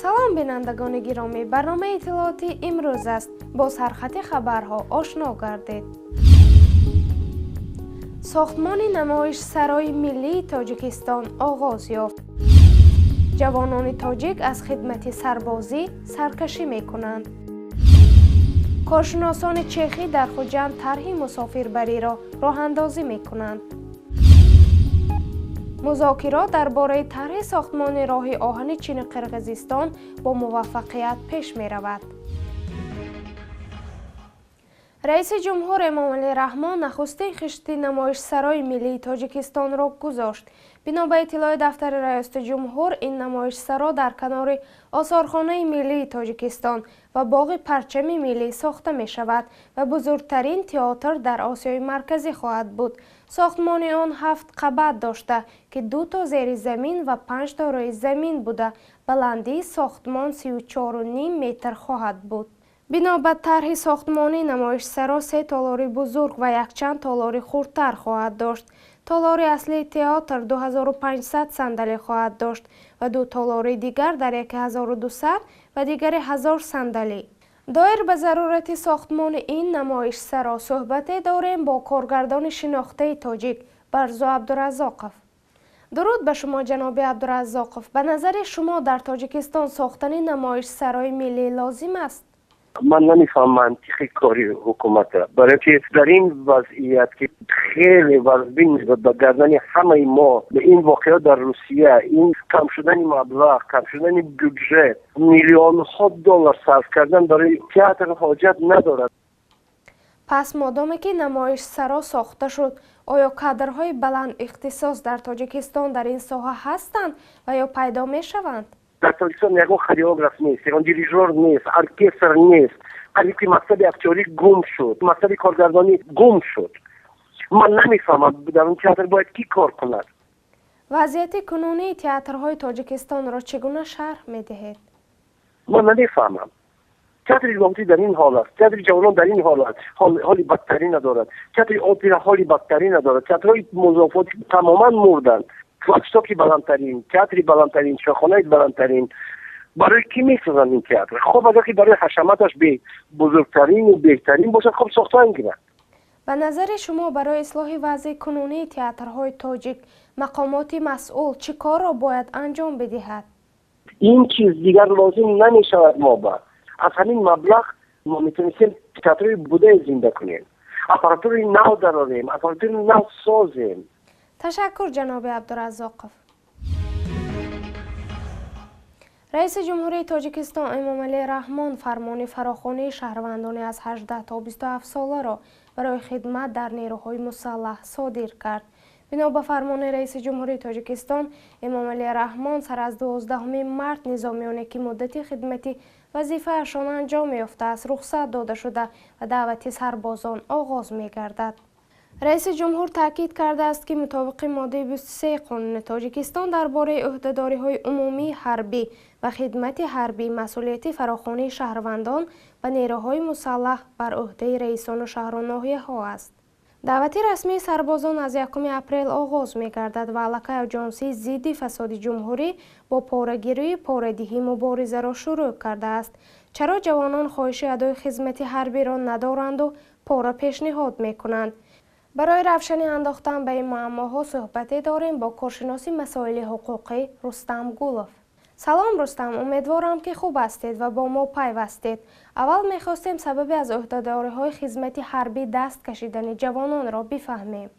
سلام بینندگان گرامی، برنامه اطلاعاتی امروز است. با سرخط خبرها آشنا گردید. ساختمان نمایش سرای ملی تاجیکستان آغاز یافت. جوانان تاجیک از خدمت سربازی سرکشی می کنند. کارشناسان چخی در خوجند طرح مسافربری را راه اندازی می کنند. مذاکرات درباره طرح ساختمان راه آهن چین قرقیزستان با موفقیت پیش می رود. رئیس جمهور امامعلی رحمان نخستین خشت نمایش سرای ملی تاجیکستان را گذاشت. بنا به اطلاع دفتر رئیس جمهور، این نمایش سرا در کنار آثارخانه ملی تاجیکستان و باغ پرچم ملی ساخته می شود و بزرگترین تئاتر در آسیای مرکزی خواهد بود. ساختمان آن 7 قبت داشته که 2 تا زیر زمین و 5 تا روی زمین بوده. بلندی ساختمان 34.5 متر خواهد بود. بنا به طرح ساختمانی نمایش سرا 3 تالار بزرگ و یک چند تالار خردتر خواهد داشت. تالار اصلی تئاتر 2500 صندلی خواهد داشت و 2 تالار دیگر در 1200 و دیگر 1000 صندلی. دایر به ضرورت ساختمان این نمایش سرا صحبت داریم با کارگردان شناخته تاجیک برزو عبدالرزاقف. درود به شما جناب عبدالرزاقف. به نظر شما در تاجیکستان ساختن نمایش سرای ملی لازم است؟ من نمیفهم منطقی کاری حکومت، برای که در این وضعیت که خیلی وزبین به گردن همه ما به این واقعه در روسیه، این کم شدن مبلغ، کم شدن بودجه، میلیون ها دلار صرف کردن برای تئاتر حاجت ندارد. پس مادامی که نمایش سرا ساخته شد، آیا کادرهای بلند اختصاص در تاجیکستان در این ساحه هستند و یا پیدا می شوند؟ در تاجیکستان یکون خریوگراف نیست، یکون دیریژور نیست، ارکستر نیست. از که مکتب اکتوری گم شد، مکتب کارگردانی گم شد. من نمیفهمم در اون تئاتر باید کی کار کند. وضعیت کنونی تئاترهای تاجیکستان را چگونه شرح می‌دهید؟ من نمیفهمم. تئاتر ایرانی در این حال است، تئاتر جوانان در این حال است، حالی بدتری ندارد. تئاتر اپرا حالی بدتری ندارد. تئاترهای مضافات تماما مردند. فلاگستوکی بلندترین، تئاتری بلندترین، شاخانه بلندترین. برای کی میسازن این تئاتر؟ خب اگر که برای حشمتش به بزرگترین و بهترین باشد، خب ساخته انگیرد. به نظر شما برای اصلاح وضع کنونی تئاترهای تاجیک مقامات مسئول چه کار را باید انجام بدهد؟ این چیز دیگر لازم نمیشود. ما با از همین مبلغ ما میتونیم تئاتر بوده زنده کنیم، اپاراتور نو دراریم، اپاراتور نو سازیم. تشکر جناب عبدالرزاقف. رئیس جمهوری تاجیکستان امامعلی رحمان فرمان فراخوانی شهروندان از 18 تا 27 ساله را برای خدمت در نیروهای مسلح صادر کرد. بنا به فرمان رئیس جمهوری تاجیکستان امامعلی رحمان سر از 12 مارس نظامیانی که مدت خدمتی وظیفه‌شان انجام یافته است رخصت داده شده و دعوت سربازان آغاز می‌گردد. رئیس جمهور تاکید کرده است که مطابق ماده 23 قانون تاجیکستان درباره عهدهداری‌های عمومی حربی و خدمت حربی مسئولیت فراخوانی شهروندان و نیروهای مسلح بر عهده رئیسان شهر و ناحیه‌ها است. دعوت رسمی سربازان از 1 اپریل آغاز می‌گردد و علاقه اجانسی ضد فساد جمهوری با پاره‌گیری پاره‌دهی مبارزه را شروع کرده است. چرا جوانان خواهش ادای خدمت حربی را ندارند و پاره پیشنهاد می‌کنند؟ برای روشنی انداختن به این معماها صحبتی داریم با کارشناس مسائل حقوقی رستم گولف. سلام رستم، امیدوارم که خوب هستید و با ما پیوستید. اول میخواستیم سبب از عهدهداری‌های خدمت حربی دست کشیدن جوانان را بفهمیم.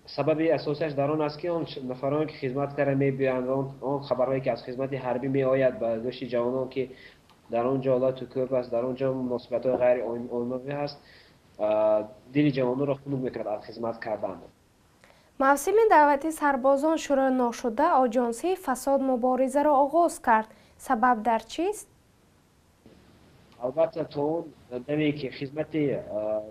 سبب اساسش در آن است که آن نفرانی که خدمت کرده می‌بینند آن خبرهایی که از خدمت حربی میآید به گوش جوانان که در آنجا حالت کوب است، در آنجا مناسبت‌های غیر عمومی است، دل جوانان را خنک می‌کند از خدمت کردن. موسم دعوت سربازان شروع نشده، آژانسی فساد مبارزه را آغاز کرد. سبب در چیست؟ البته تا اون دمی که خدمت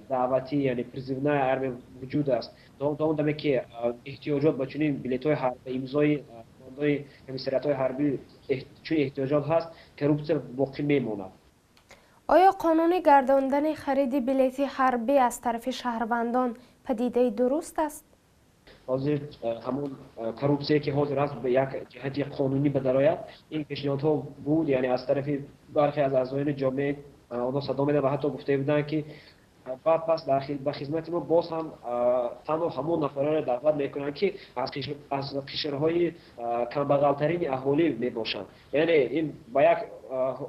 دعوتی یعنی پرزیونه ارمی وجود است، تا اون دمی که احتیاجات به چنین بلیط‌های حربی امضای ماندای کمیسریات‌های حربی چون احتیاجات هست که روبطه باقی میماند. آیا قانون گرداندن خرید بلیط حربی از طرف شهروندان پدیده درست است؟ حاضر همون کروپسی که حاضر است به یک جهتی قانونی بدرآید. این پیشنهادها بود، یعنی از طرف برخی از اعضایان جامعه آنها صدا میدن و حتی گفته بودن که بعد پس به خدمت ما باز هم تنها همون نفران را دعوت میکنن که از قشرهای کمبغلترین اهالی میباشند. یعنی این با یک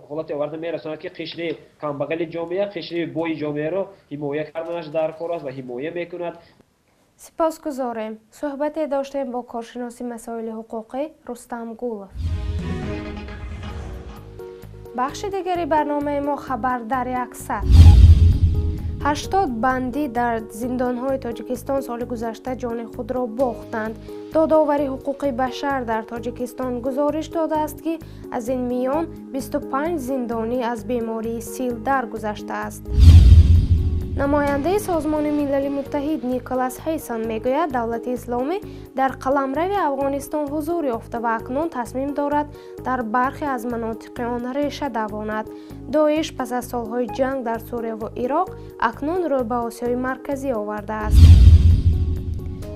حالت آورده میرساند که قشر کمبغل جامعه قشر بوی جامعه را حمایت کردنش در کار است و حمایت میکند. سپاسگزاریم. صحبت داشتیم با کارشناس مسائل حقوقی رستم گولов. بخش دیگری برنامه ما خبر در 100. 80 بندی در زندان‌های تاجیکستان سال گذشته جان خود را باختند. دادآوری حقوق بشر در تاجیکستان گزارش داده است که از این میان 25 زندانی از بیماری سیل درگذشته است. نماینده سازمان ملل متحد نیکلاس هیسن میگوید دولت اسلامی در قلمرو افغانستان حضور یافته و اکنون تصمیم دارد در برخی از مناطق آن ریشه دواند. داعش پس از سالهای جنگ در سوریه و عراق اکنون روی به آسیای مرکزی آورده است.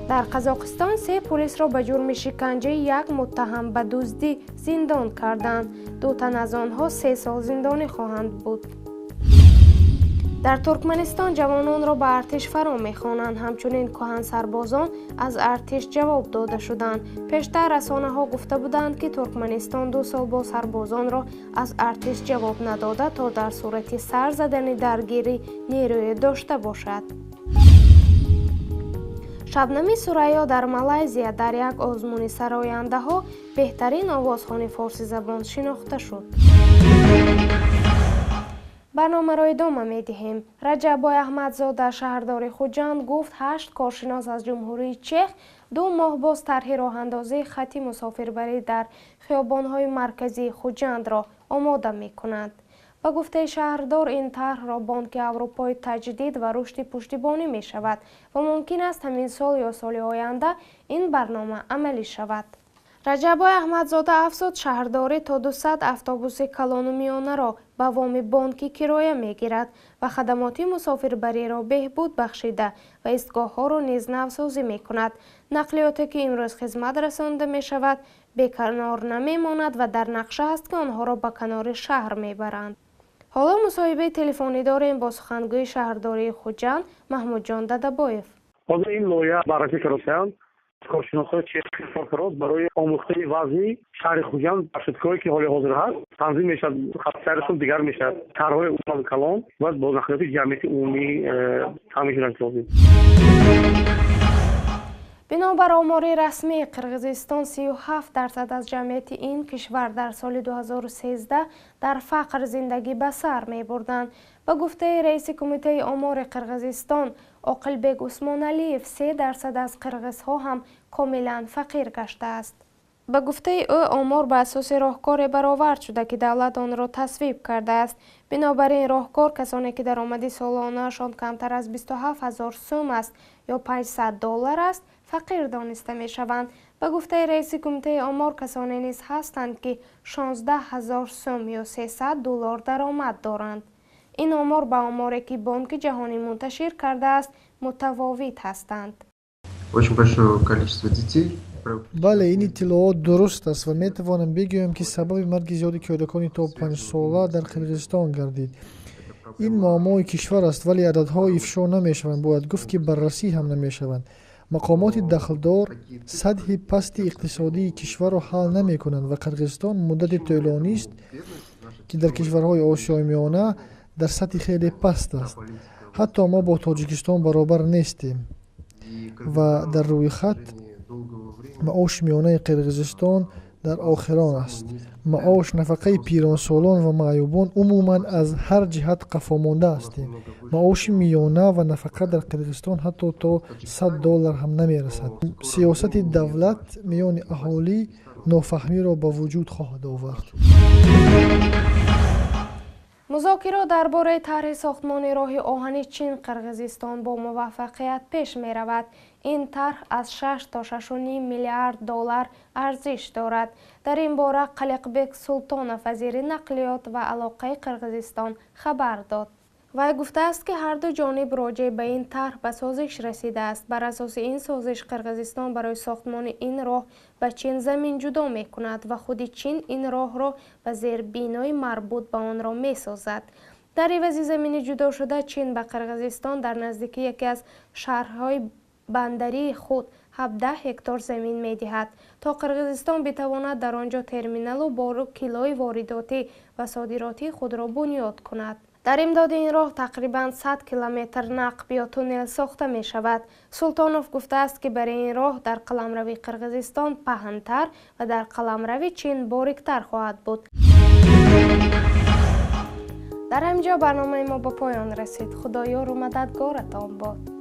در قزاقستان 3 پلیس را به جرم شکنجه یک متهم به دزدی زندان کردند. 2 تن از آنها 3 سال زندانی خواهند بود. در ترکمنستان جوانان را به ارتش فرا می‌خوانند. همچنین کهن سربازان از ارتش جواب داده شدند. پیشتر رسانه‌ها گفته بودند که ترکمنستان 2 سال با سربازان را از ارتش جواب نداده تا در صورت سر زدن درگیری نیروی داشته باشد. شبنم ثریا در مالایزیا در یک آزمون سراینده‌ها بهترین آوازخوان فارسی زبان شناخته شد. برنامه را ادامه می‌دهیم. رجبای احمدزاده شهردار خوجند گفت 8 کارشناس از جمهوری چک 2 ماه باز طرح راه‌اندازی خطی مسافربری در خیابان‌های مرکزی خوجند را آماده می‌کنند. با گفته شهردار این طرح را بانک اروپای تجدید و رشد پشتیبانی می‌شود و ممکن است همین سال یا سال آینده این برنامه عملی شود. رجبای احمدزاده افزود شهرداری تا 200 اتوبوس کلان میانه را به وام بانکی کرایه میگیرد و خدمات مسافربری را بهبود بخشیده و ایستگاه‌ها را نیز نوسازی میکند. نقلیاتی که امروز خدمت رسانده می شود بیکنار نمیماند و در نقشه است که آنها را به کنار شهر میبرند. حالا مصاحبه تلفنی داریم با سخنگوی شهرداری خوجند محمود جان ددبایف. حاضر این لایحه بررسی کردند. کارشناسان چک فقرات برای آموختن وضعی شهر خوجند بخشداری که حال حاضر هست تنظیم میشد. خطرشون دیگر میشد. طرحهای عمومی کلان و با نقلیات جمعیتی عمومی تامین لازم. بنابر آمار رسمی قرقیزستان 37% از جمعیت این کشور در سال 2013 در فقر زندگی به سر می بردند. به گفته رئیس کمیته آمار قرقیزستان عاقلبک عثمان علیف 3% از قرقیزها هم کاملا فقیر گشته است. به گفته او آمار به اساس راهکار برآورد شده که دولت آن را تصویب کرده است. بنابراین راهکار کسانی که درآمد سالانه‌شان کمتر از 27,000 سوم است یا $500 است فقیر دانسته می شوند. به گفته رئیس کمیته آمار کسانی نیز هستند که 16,000 سوم یا $300 درآمد دارند. این آمار با آماری که بانک جهانی منتشر کرده است متفاوت هستند. بله این اطلاعات درست است و می توانم بگویم که سبب مرگ زیاد کودکان تا 5 ساله در قرقیزستان گردید. این معمای کشور است ولی عددها افشا نمی شوند. باید گفت که بررسی هم نمی شوند. مقامات دخلدار سطح پست اقتصادی کشور را حل نمی کنند و قرقیزستان مدت طولانی است که در کشورهای آسیای میانه در سطح خیلی پست است. حتی ما با تاجیکستان برابر نیستیم و در روی خط معاش میانه قرقیزستان در آخران است. معاش نفقه پیرانسالان و معیوبان عموما از هر جهت قفامانده هستیم. معاش میانه و نفقه در قرقیزستان حتی تا $100 هم نمی رسد. سیاست دولت میان اهالی نافهمی را به وجود خواهد آورد. مذاکرات درباره طرح ساختمان راه آهن چین قرقیزستان با موفقیت پیش می رود. این طرح از 6 تا 6.5 میلیارد دلار ارزش دارد. در این باره قلقبک سلطانов وزیر نقلیات و علاقه قرقیزستان خبر داد. вай гуфтааст ки ҳарду ҷониб роҷеъ ба ин тарҳ ба созиш расидааст. Бар асоси ин созиш Қирғизистон барои сохтмони ин роҳ ба чин замин ҷудо мекунад ва худи чин ин роҳро ба зербинои марбут ба онро месозад. дар ивази замини ҷудошуда чин ба Қирғизистон дар наздикии яке аз шаҳрҳои бандарии худ 17 ҳектор замин медиҳад, то Қирғизистон битавонад дар он ҷо терминалу бору-килои воридотӣ ва содиротии худро бунёд кунад. дар имдоди ин роҳ тақрибан 100 километр нақб ё туннел сохта мешавад. Султонов гуфтааст ки барои ин роҳ дар қаламрави Қирғизистон паҳнтар ва дар қаламрави чин бориктар хоҳад буд. дар ҳамин ҷо барномаи мо ба поён расид. худоёру мададгоратон бод.